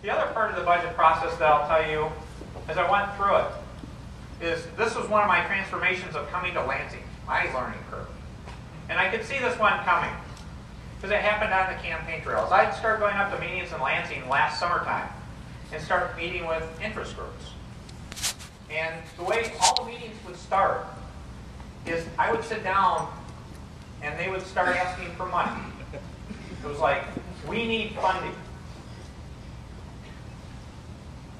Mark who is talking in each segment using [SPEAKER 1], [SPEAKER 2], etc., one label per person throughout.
[SPEAKER 1] The other part of the budget process that I'll tell you, as I went through it, is this was one of my transformations of coming to Lansing, my learning curve. And I could see this one coming, because it happened on the campaign trails. I'd start going up to meetings in Lansing last summertime and start meeting with interest groups. And the way all the meetings would start is I would sit down and they would start asking for money. It was like, we need funding.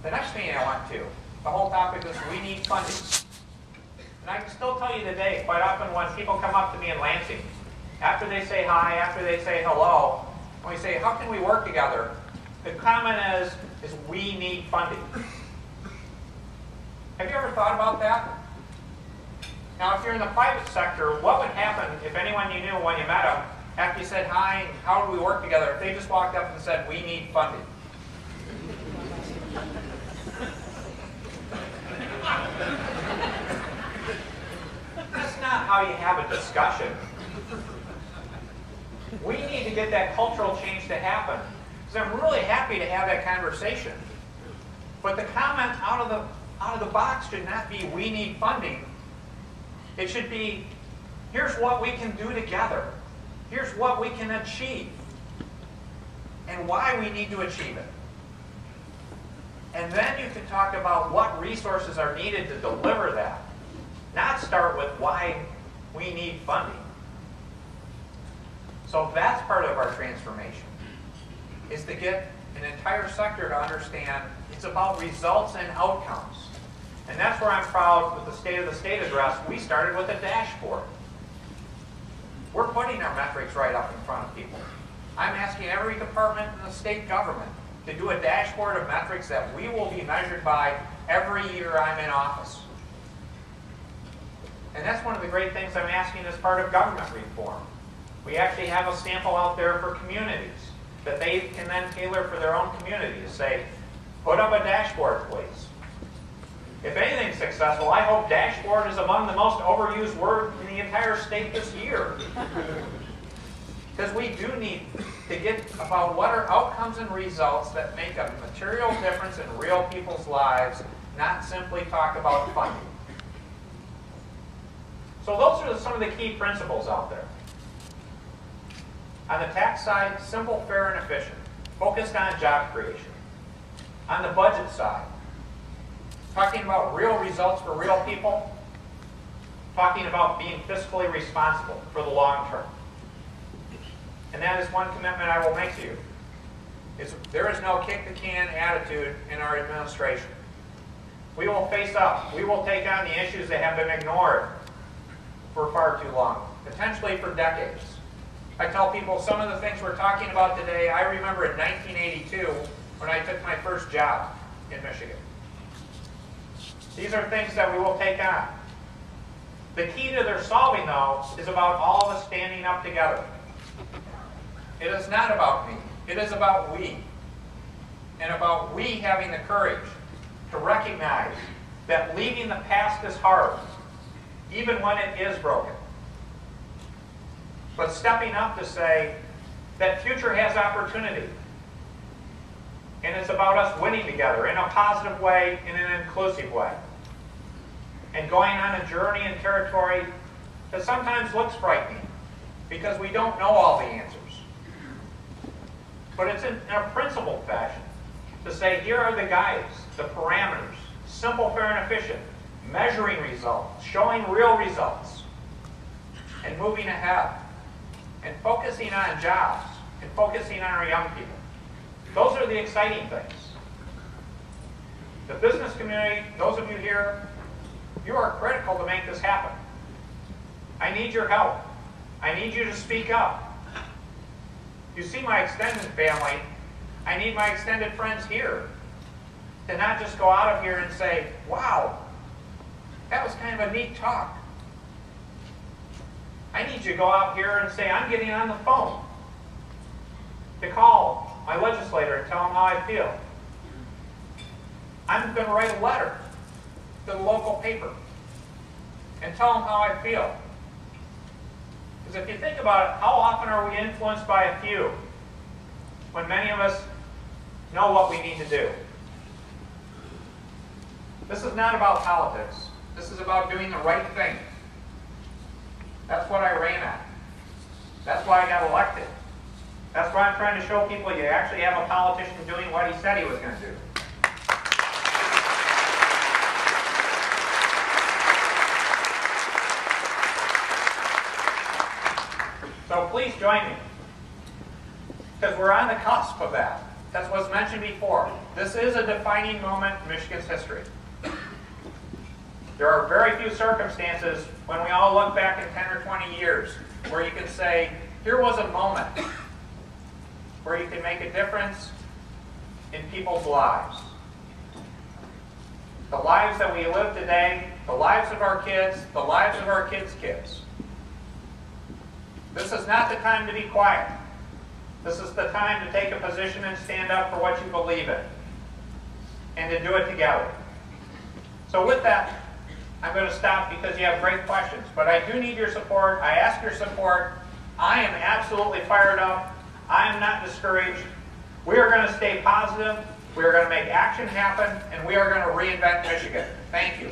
[SPEAKER 1] The next meeting I went to, the whole topic was, we need funding. And I can still tell you today, quite often when people come up to me in Lansing, after they say hi, after they say hello, when we say, how can we work together? The comment is we need funding. Have you ever thought about that? Now, if you're in the private sector, what would happen if anyone you knew when you met them, after you said hi, how do we work together, if they just walked up and said, we need funding? That's not how you have a discussion. We need to get that cultural change to happen. Because I'm really happy to have that conversation. But the comment out of the box should not be, we need funding. It should be, here's what we can do together. Here's what we can achieve. And why we need to achieve it. And then you can talk about what resources are needed to deliver that. Not start with why we need funding. So that's part of our transformation, is to get an entire sector to understand it's about results and outcomes. And that's where I'm proud with the State of the State address, we started with a dashboard. We're putting our metrics right up in front of people. I'm asking every department in the state government to do a dashboard of metrics that we will be measured by every year I'm in office. And that's one of the great things I'm asking as part of government reform. We actually have a sample out there for communities that they can then tailor for their own communities. Say, put up a dashboard, please. If anything's successful, I hope dashboard is among the most overused words in the entire state this year. Because we do need to get about what are outcomes and results that make a material difference in real people's lives, not simply talk about funding. So those are some of the key principles out there. On the tax side, simple, fair, and efficient. Focused on job creation. On the budget side, talking about real results for real people. Talking about being fiscally responsible for the long term. And that is one commitment I will make to you. There is no kick-the-can attitude in our administration. We will face up. We will take on the issues that have been ignored for far too long, potentially for decades. I tell people some of the things we're talking about today, I remember in 1982 when I took my first job in Michigan. These are things that we will take on. The key to their solving, though, is about all of us standing up together. It is not about me. It is about we. And about we having the courage to recognize that leaving the past is hard, even when it is broken. But stepping up to say that future has opportunity. And it's about us winning together in a positive way, in an inclusive way. And going on a journey in territory that sometimes looks frightening because we don't know all the answers. But it's in a principled fashion to say, here are the guides, the parameters, simple, fair, and efficient, measuring results, showing real results, and moving ahead, and focusing on jobs, and focusing on our young people. Those are the exciting things. The business community, those of you here, you are critical to make this happen. I need your help. I need you to speak up. You see my extended family, I need my extended friends here to not just go out of here and say, wow, that was kind of a neat talk. I need you to go out here and say, I'm getting on the phone to call my legislator and tell them how I feel. I'm going to write a letter to the local paper and tell them how I feel. Because if you think about it, how often are we influenced by a few when many of us know what we need to do. This is not about politics. This is about doing the right thing. That's what I ran at. That's why I got elected. That's why I'm trying to show people you actually have a politician doing what he said he was going to do. So please join me, because we're on the cusp of that. That's what's mentioned before. This is a defining moment in Michigan's history. There are very few circumstances when we all look back in 10 or 20 years where you can say, here was a moment where you can make a difference in people's lives. The lives that we live today, the lives of our kids, the lives of our kids' kids. This is not the time to be quiet. This is the time to take a position and stand up for what you believe in, and to do it together. So with that, I'm going to stop because you have great questions, but I do need your support. I ask your support. I am absolutely fired up. I am not discouraged. We are going to stay positive. We are going to make action happen, and we are going to reinvent Michigan. Thank you.